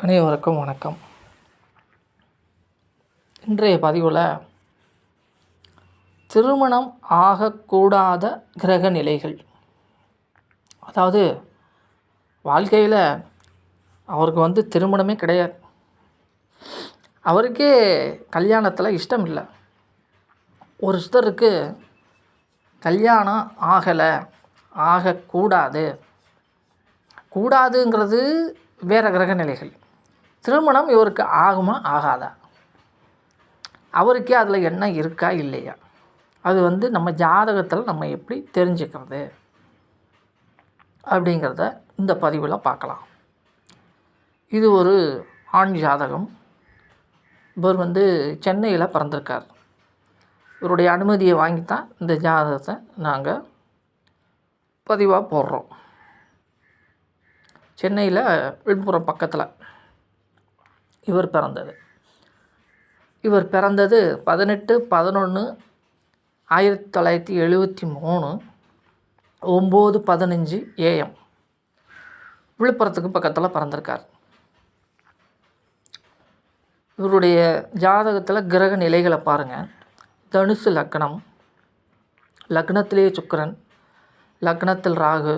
அனைவருக்கும் வணக்கம். இன்றைய பதிவில் திருமணம் ஆகக்கூடாத கிரக நிலைகள், அதாவது வாழ்க்கையில் அவருக்கு திருமணமே கிடையாது, அவருக்கே கல்யாணத்தில் இஷ்டம் இல்லை. ஒரு சிலருக்கு கல்யாணம் கூடாதுங்கிறது வேறு கிரக நிலைகள். திருமணம் இவருக்கு ஆகுமா ஆகாதா, அவருக்கே அதில் என்ன இருக்கா இல்லையா, அது நம்ம ஜாதகத்தில் நம்ம எப்படி தெரிஞ்சுக்கிறது அப்படிங்கிறத இந்த பதிவில் பார்க்கலாம். இது ஒரு ஆண் ஜாதகம். இவர் சென்னையில் பிறந்திருக்கார். இவருடைய அனுமதியை வாங்கி தான் இந்த ஜாதகத்தை நாங்கள் பதிவாக போடுறோம். சென்னையில் விழுப்புரம் பக்கத்தில் இவர் பிறந்தது 18/11/1973 9:15 AM விழுப்புரத்துக்கு பக்கத்தில் பிறந்திருக்கார். இவருடைய ஜாதகத்தில் கிரக நிலைகளை பாருங்கள். தனுசு லக்னம், லக்னத்திலே சுக்கிரன், லக்னத்தில் ராகு,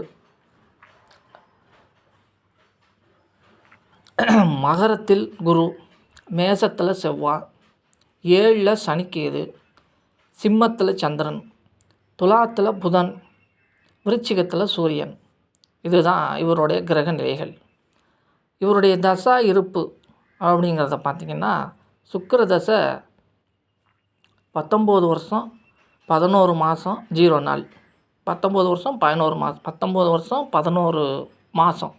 மகரத்தில் குரு, மேசத்தில் செவ்வாய், 7ல் சனிக்கேது, சிம்மத்தில் சந்திரன், துலாத்தில் புதன், விருச்சிகத்தில் சூரியன். இதுதான் இவருடைய கிரக நிலைகள். இவருடைய தசா இருப்பு அப்படிங்கிறத பார்த்திங்கன்னா, சுக்கிர தசை 19 வருஷம் 11 மாதம் 0 நாள், 19 வருஷம் 11 மாதம், 19 வருஷம் 11 மாதம்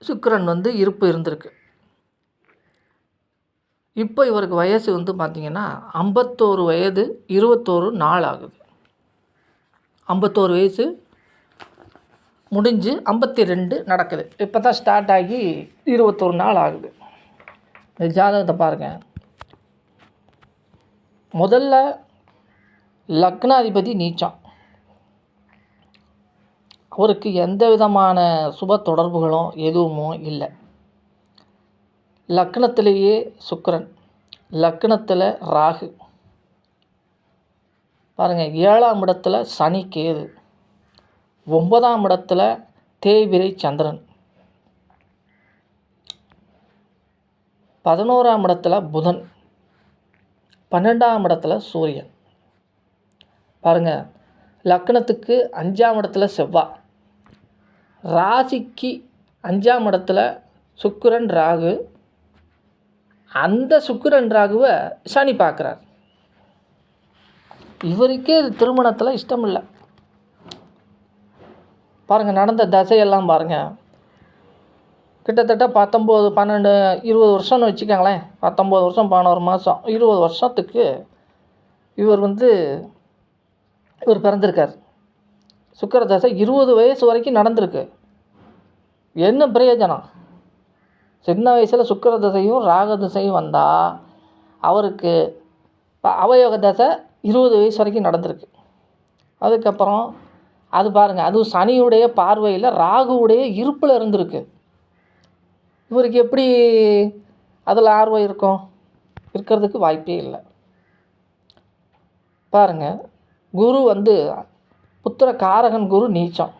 சுக்கிரன் இருப்பு இருந்திருக்கு. இப்போ இவருக்கு வயசு பார்த்திங்கன்னா 51 வயது 21 நாள் ஆகுது. 51 வயசு முடிஞ்சு 52 நடக்குது. இப்போ தான் ஸ்டார்ட் ஆகி 21 நாள் ஆகுது. இந்த ஜாதகத்தை பாருங்கள். முதல்ல லக்னாதிபதி நீச்சம். அவருக்கு எந்த விதமான சுப தொடர்புகளும் எதுவும் இல்லை. லக்னத்திலேயே சுக்கிரன், லக்னத்தில் ராகு, பாருங்கள் 7ஆம் இடத்துல சனி கேது, 9ஆம் இடத்துல தேய்பிரை சந்திரன், 11ஆம் இடத்துல புதன், 12ஆம் இடத்துல சூரியன். பாருங்கள், லக்னத்துக்கு 5ஆம் இடத்துல செவ்வாய், ராசிக்கு 5ஆம் இடத்துல சுக்கிரன் ராகு, அந்த சுக்கிரன் ராகுவை சனி பார்க்குறார். இவருக்கே திருமணத்தில் இஷ்டம் இல்லை. பாருங்கள், நடந்த தசையெல்லாம் பாருங்கள். கிட்டத்தட்ட 19, 12, 20 வருஷம்னு வச்சுக்கோங்களேன். 19 வருஷம் 11 மாதம் 20 வருஷத்துக்கு இவர் பிறந்திருக்கார். சுக்கிர தசை 20 வயசு வரைக்கும் நடந்திருக்கு. என்ன பிரயோஜனம்? சின்ன வயசில் சுக்கிர தசையும் ராக தசையும் வந்தால் அவருக்கு அவயோக தசை 20 வயசு வரைக்கும் நடந்திருக்கு. அதுக்கப்புறம் அது பாருங்கள், அதுவும் சனியுடைய பார்வையில் ராகுவுடைய இருப்பில் இருந்திருக்கு. இவருக்கு எப்படி அதில் ஆர்வம் இருக்கிறதுக்கு வாய்ப்பே இல்லை. பாருங்கள், குரு புத்திர காரகன் குரு நீச்சம்,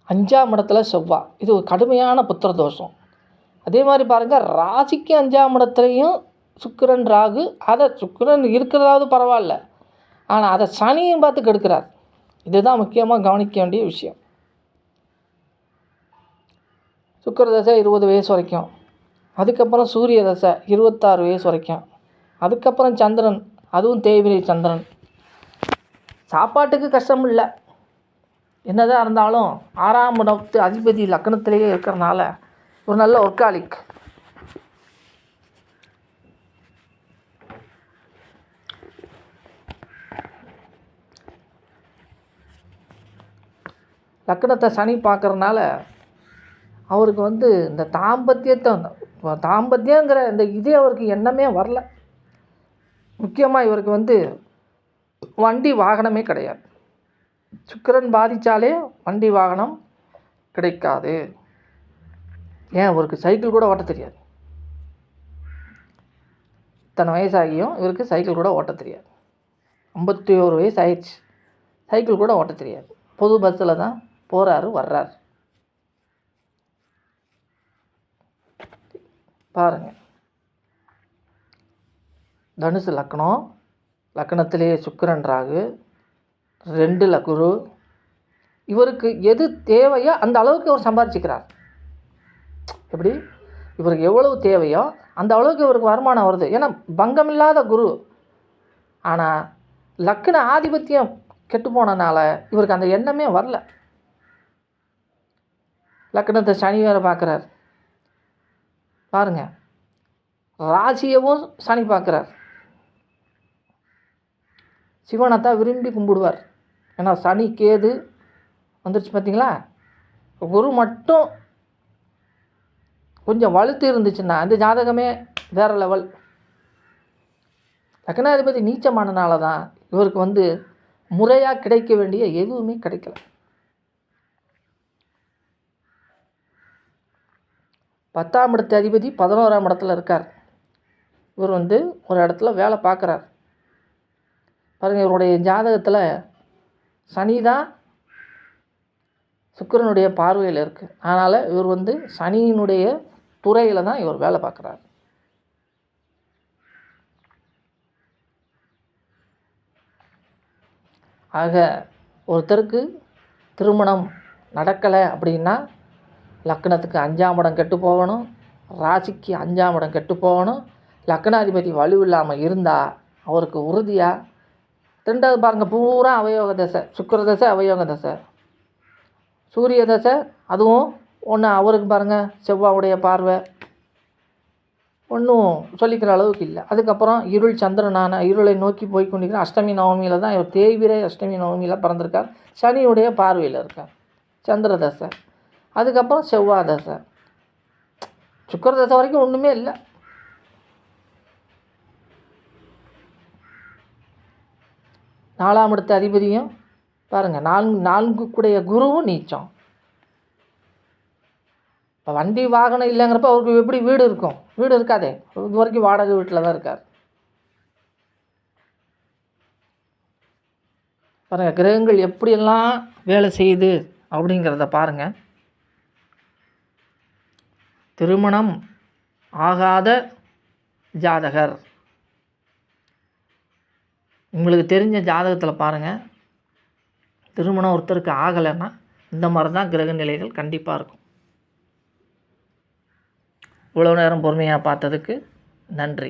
5ஆம் இடத்துல செவ்வாய். இது ஒரு கடுமையான புத்திர தோஷம். அதே மாதிரி பாருங்கள், ராசிக்கு 5ஆம் இடத்துலையும் சுக்கிரன் ராகு. அதை சுக்கிரன் இருக்கிறதாவது பரவாயில்ல, ஆனால் அதை சனியும் பார்த்து கெடுக்கிறார். இதுதான் முக்கியமாக கவனிக்க வேண்டிய விஷயம். சுக்கிர தசை 20 வயசு வரைக்கும், அதுக்கப்புறம் சூரிய தசை 26 வயசு வரைக்கும், அதுக்கப்புறம் சந்திரன், அதுவும் தேய்பிரை சந்திரன். சாப்பாட்டுக்கு கஷ்டம் இல்லை. என்னதான் இருந்தாலும் 6ஆம் இடத்து அதிபதி லக்னத்திலேயே இருக்கிறனால ஒரு நல்ல ஒர்க்காலிக். லக்னத்தை சனி பார்க்குறனால அவருக்கு இந்த தாம்பத்தியங்கிற இந்த இதே அவருக்கு எண்ணமே வரல. முக்கியமாக இவருக்கு வண்டி வாகனமே கிடையாது. சுக்கிரன் பாதித்தாலே வண்டி வாகனம் கிடைக்காது. ஏன் இவருக்கு சைக்கிள் கூட ஓட்ட தெரியாது. இத்தனை வயசாகியும் இவருக்கு சைக்கிள் கூட ஓட்ட தெரியாது. 51 வயசு ஆயிடுச்சு, சைக்கிள் கூட ஓட்ட தெரியாது. பொது பஸ்ஸில் தான் போகிறாரு வர்றாரு. பாருங்கள், தனுசு லக்னம், லக்னத்திலே சுக்கிரன் ராகு, 2ல் குரு. இவருக்கு எது தேவையோ அந்த அளவுக்கு இவர் சம்பாரிச்சுக்கிறார். எப்படி இவருக்கு எவ்வளவு தேவையோ அந்த அளவுக்கு இவருக்கு வருமானம் வருது. ஏன்னா பங்கமில்லாத குரு. ஆனால் லக்ன ஆதிபத்தியம் கெட்டு போனனால இவருக்கு அந்த எண்ணமே வரல. லக்னத்தை சனி வேறு பார்க்குறார். பாருங்கள், ராசியவும் சனி பார்க்குறார். சிவனைத்தான் விரும்பி கும்பிடுவார். ஏன்னா சனி கேது வந்துருச்சு பார்த்தீங்களா. குரு மட்டும் கொஞ்சம் வலுத்து இருந்துச்சுன்னா அந்த ஜாதகமே வேறு லெவல். லக்னாதிபதி நீச்சமானனால தான் இவருக்கு முறையாக கிடைக்க வேண்டிய எதுவுமே கிடைக்கல. 10ஆம் இடத்து அதிபதி 11ஆம் இடத்துல இருக்கார். இவர் ஒரு இடத்துல வேலை பார்க்குறார். பாருங்கள், இவருடைய ஜாதகத்தில் சனி தான் சுக்கிரனுடைய பார்வையில் இருக்குது. அதனால் இவர் சனியினுடைய துறையில் தான் இவர் வேலை பார்க்குறார். ஆக ஒருத்தருக்கு திருமணம் நடக்கலை அப்படின்னா லக்னத்துக்கு 5ஆம் இடம் கெட்டு போகணும், ராசிக்கு 5ஆம் இடம் கெட்டு போகணும். லக்னாதிபதி வலுவில்லாமல் இருந்தால் அவருக்கு உறுதியாக 2வது பாருங்கள், பூரா அவயோக தசை, சுக்கிர தசை அவயோக தசை, சூரிய தசை அதுவும் ஒன்று. அவருக்கு பாருங்கள் செவ்வாவுடைய பார்வை ஒன்றும் சொல்லிக்கிற அளவுக்கு இல்லை. அதுக்கப்புறம் இருள் சந்திரனான இருளை நோக்கி போய் கொண்டிருக்கிற அஷ்டமி நவமியில் தான் இவர் தேய்பிரை அஷ்டமி நவமியில் பிறந்திருக்கார். சனியுடைய பார்வையில் இருக்கார், சந்திர தசை. அதுக்கப்புறம் செவ்வாய் தசை, சுக்கிர தசை வரைக்கும் ஒன்றுமே இல்லை. நாலாம் இடத்து அதிபதியும் பாருங்கள், 4 கூடைய குருவும் நீச்சம். இப்போ வண்டி வாகனம் இல்லைங்கிறப்ப அவருக்கு எப்படி வீடு இருக்கும்? வீடு இருக்காதே. இது வரைக்கும் வாடகை வீட்டில் தான் இருக்கார். பாருங்கள், கிரகங்கள் எப்படியெல்லாம் வேலை செய்யுது அப்படிங்கிறத பாருங்கள். திருமணம் ஆகாத ஜாதகர், உங்களுக்கு தெரிஞ்ச ஜாதகத்தில் பாருங்கள், திருமணம் ஒருத்தருக்கு ஆகலைன்னா இந்த மாதிரி தான் கிரக நிலைகள் கண்டிப்பாக இருக்கும். இவ்வளோ நேரம் பொறுமையாக பார்த்ததுக்கு நன்றி.